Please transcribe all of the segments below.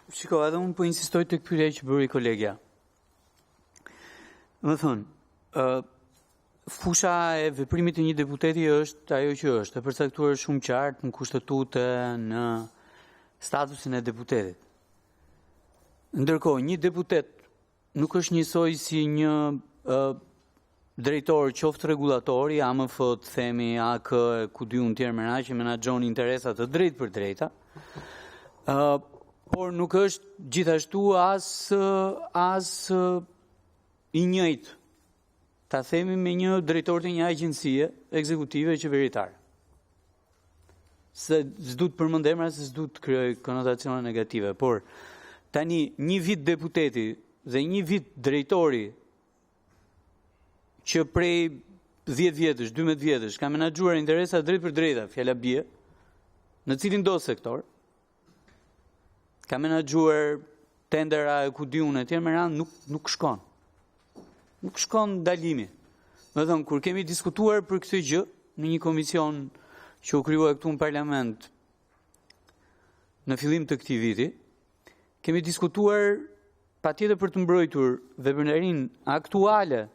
Shiko, edhe unë po insistoj të pyetja që bëri kolegja. Më thënë, fusha e veprimit të një deputeti është ajo që është, e përcaktuar shumë qartë në kushtetutë, në statusin e deputetit. Ndërkohë, një deputet nuk është njësoj si një drejtor qoftë regulatori, AMF, të themi, AK, ku dy unë tjerë mëna që menaxhon interesat të drejt për drejta, por nuk është gjithashtu as i njëjtë, ta themi, me një drejtor të një agjencie ekzekutive qeveritare. Se s'du të përmend emra, se s'du të krijoj konotacione negative, por tani një vit deputeti dhe një vit drejtori që prej 10 vjetësh, 12 vjetësh, ka menaxhuar interesa drejt për drejta, fjala bie, në cilin do sektor, ka menaxhuar tendera e ku di unë etj, me radhë nuk shkon. Nuk shkon ndalimi. Do të thonë, kur kemi diskutuar për këtë gjë në një komision që u krijua këtu në parlament në fillim të këtij viti, kemi diskutuar patjetër për të mbrojtur veprimtarinë aktuale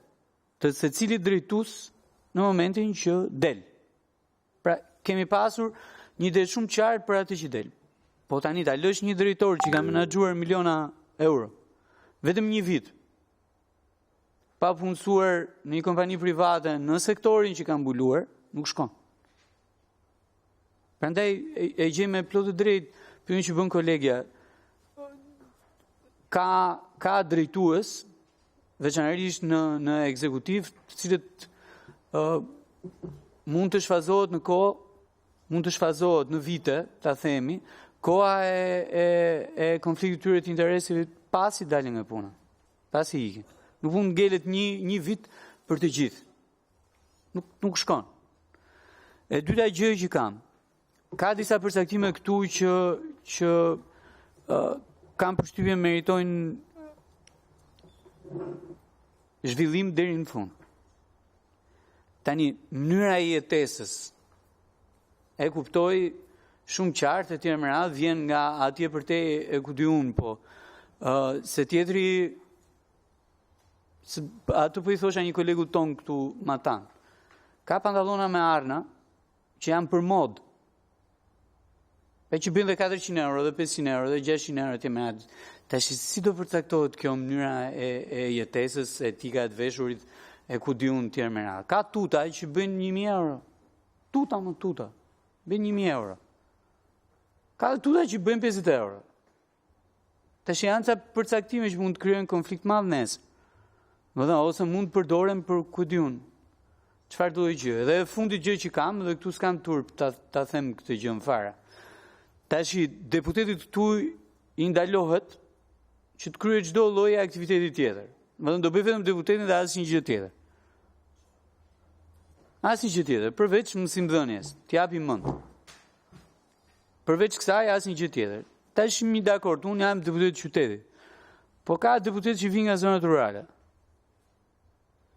të secilit drejtues në momentin që del. Pra, kemi pasur një ide shumë qartë për atë që del. Po tani ta lësh një drejtor që ka menaxhuar miliona euro, vetëm një vit, pa punësuar në një kompani private në sektorin që ka mbuluar, nuk shkon. Prandaj e gjej me plot të drejtë pyetjen që bën kolegja. Ka drejtues, veçanërisht në ekzekutiv, të cilët mund të shfazohet në kohë, mund të shfazohet në vite, ta themi, koha e konfliktit tyre të interesave pasi dalin nga puna, pasi ikin. Nuk mund ngelet një vit për të gjithë. Nuk shkon. E dyta gjë që ka disa përcaktime këtu që kam përshtypjen meritojnë zhvillim deri në fund. Tani, mënyra e jetesës e kuptoj shumë qartë, e tjerë më radhë, vjen nga atje për te e ku di unë, po. Se tjetri, atë po i thosha një kolegu ton këtu matan, ka pantallona me arna që janë për mod, e që bëjnë dhe 400 euro, dhe 500 euro, dhe 600 euro të me atë. Tash si do përcaktohet kjo mënyra e jetesës, etika e të veshurit, e ku di unë tjerë me radhë. Ka tuta që bëjnë 1000 euro. Tuta, bëjnë 1000 euro. Ka tuta që bëjnë 50 euro. Tash janë ca përcaktime që mund të krijojnë konflikt madh nesër. Ose mund të përdoren për ku di unë. Çfarë do të gjë? Dhe fundi gjë që kam, dhe këtu s'kam turp ta them këtë gjë në fare. Tash deputetit këtu i ndalohet që të kryejë çdo lloj aktiviteti tjetër. Do bëj vetëm deputetin dhe asnjë gjë tjetër. Asnjë gjë tjetër, përveç mësimdhënies, t'japi mend. Përveç kësaj asnjë gjë tjetër. Tash mi dakord, unë jam deputet i qytetit. Po ka deputet që vijnë nga zonat rurale.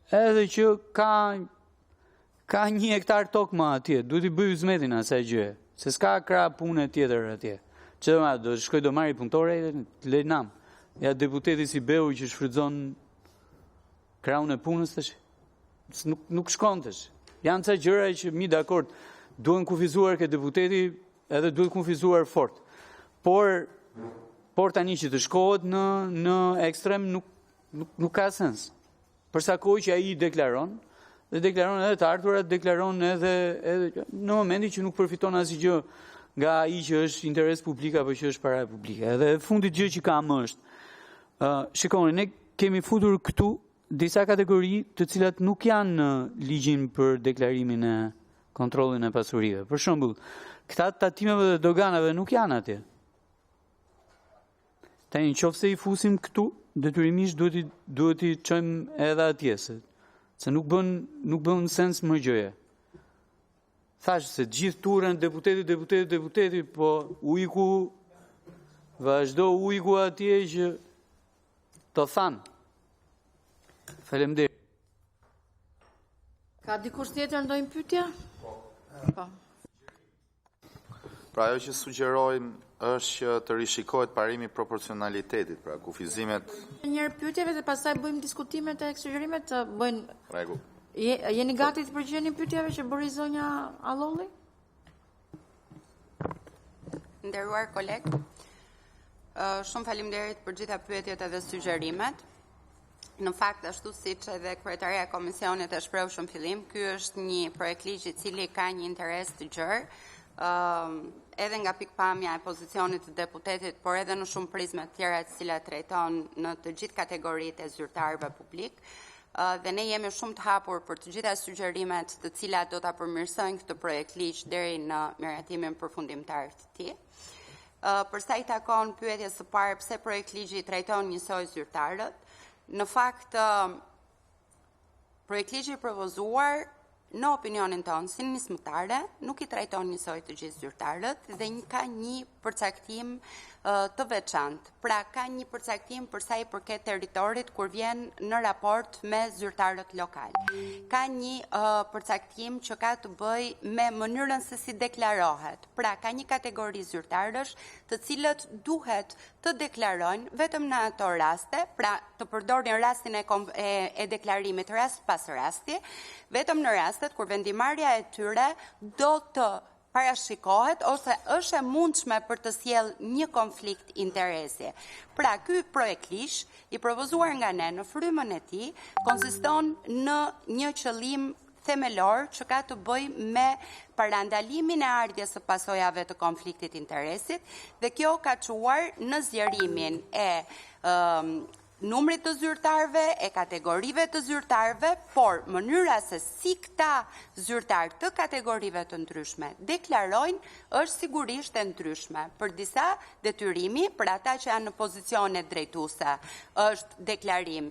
Edhe që ka 1 hektar tokë më atje, duhet i bëj uzmetin asaj gjë, se s'ka krah punë tjetër atje. Çfarë do shkoj do marr punëtore të lej nam. Ja deputeti si Beu që shfrytëzon krahun e punës tash. Nuk shkon tash. Janë ca gjëra që mi dakord, duhen kufizuar ke deputeti, edhe duhet kufizuar fort. Por tani që të shkohet në ekstrem nuk ka sens. Përsa kohë që ai deklaron, dhe deklaron edhe të ardhurat, deklaron edhe në momentin që nuk përfiton asgjë nga ai që është interes publik apo që është para publike. Edhe fundit gjë që kam është, shikoni, ne kemi futur këtu disa kategori të cilat nuk janë në ligjin për deklarimin e kontrollin e pasurive. Për shembull, këta tatimeve dhe doganave nuk janë atje. Tani nëse i fusim këtu, detyrimisht duhet i çojmë edhe atje, se nuk bën sens më gjëja. Thash se gjithë turën deputeti, po ujku vazhdo ujku atje që të thanë. Faleminderit. Ka dikush tjetër ndonjë pyetje? Po. Pra ajo që sugjerojnë është që të rishikohet parimi proporcionalitetit, pra kufizimet... Njërë pyetjeve dhe pastaj bëjmë diskutimet e sugjerimet të bëjnë... Rregull. Jeni gati të përgjigjeni pyetjeve që bëri zonja Allolli? Nderuar koleg, shumë faleminderit për gjitha pyetjet edhe sugjerimet. Në fakt, ashtu siç edhe kryetaria e komisionit e shpreu shumë fillim, ky është një projekt ligj i cili ka një interes të gjerë, edhe nga pikpamja e pozicionit të deputetit, por edhe në shumë prizme të tjera të cilat trajton në të gjithë kategoritë e zyrtarëve publik. Dhe ne jemi shumë të hapur për të gjitha sugjerimet të cilat do ta përmirësojnë këtë projekt ligj deri në miratimin përfundimtar të tij. Për sa i takon pyetjes së parë pse projekt ligji trajton njësoj zyrtarët, në fakt projekt ligji i propozuar në opinionin tonë si nismëtare nuk i trajton njësoj të gjithë zyrtarët dhe ka një përcaktim të veçantë. Pra ka një përcaktim për sa i përket territorit kur vjen në raport me zyrtarët lokal. Ka një përcaktim që ka të bëj me mënyrën se si deklarohet. Pra ka një kategori zyrtarësh të cilët duhet të deklarojnë vetëm në ato raste, pra të përdorin rastin e deklarimit rast pas rasti, vetëm në rastet kur vendimarrja e tyre do të parashikohet ose është e mundshme për të sjellë një konflikt interesi. Pra, ky projekt ligj i propozuar nga ne në frymën e tij konsiston në një qëllim themelor që ka të bëjë me parandalimin e ardhjes së pasojave të konfliktit interesit dhe kjo ka çuar në zgjerimin e numrit të zyrtarëve, e kategorive të zyrtarëve, por mënyra se si këta zyrtarë të kategorive të ndryshme deklarojnë është sigurisht e ndryshme. Për disa detyrimi, për ata që janë në pozicione drejtuese, është deklarim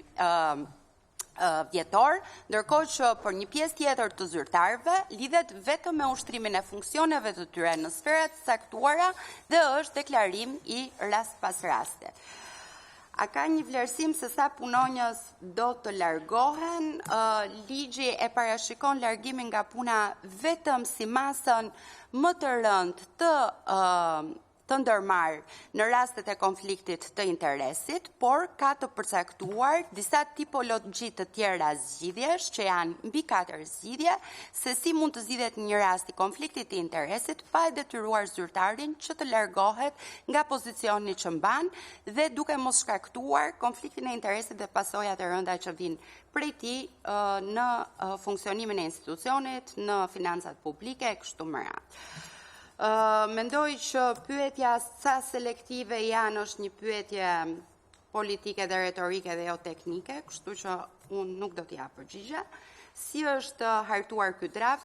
vjetor, ndërkohë që për një pjesë tjetër të zyrtarëve lidhet vetëm me ushtrimin e funksioneve të tyre në sferat saktuara dhe është deklarim i rast pas raste. A ka një vlerësim se sa punonjës do të largohen? Ligji e parashikon largimin nga puna vetëm si masën më të rëndë të ndërmarrë në rastet e konfliktit të interesit, por ka të përcaktuar disa tipologji të tjera zgjidhjesh, që janë mbi 4 zgjidhje, se si mund të zgjidhet një rast i konfliktit të interesit pa e detyruar zyrtarin që të largohet nga pozicioni që mban dhe duke mos shkaktuar konfliktin e interesit dhe pasojat e rënda që vinë prej tij në funksionimin e institucionit, në financat publike e kështu me radhë. Mendoj që pyetja sa selektive janë është një pyetje politike dhe retorike dhe jo teknike, kështu që unë nuk do t'ja përgjigja. Si është hartuar ky draft?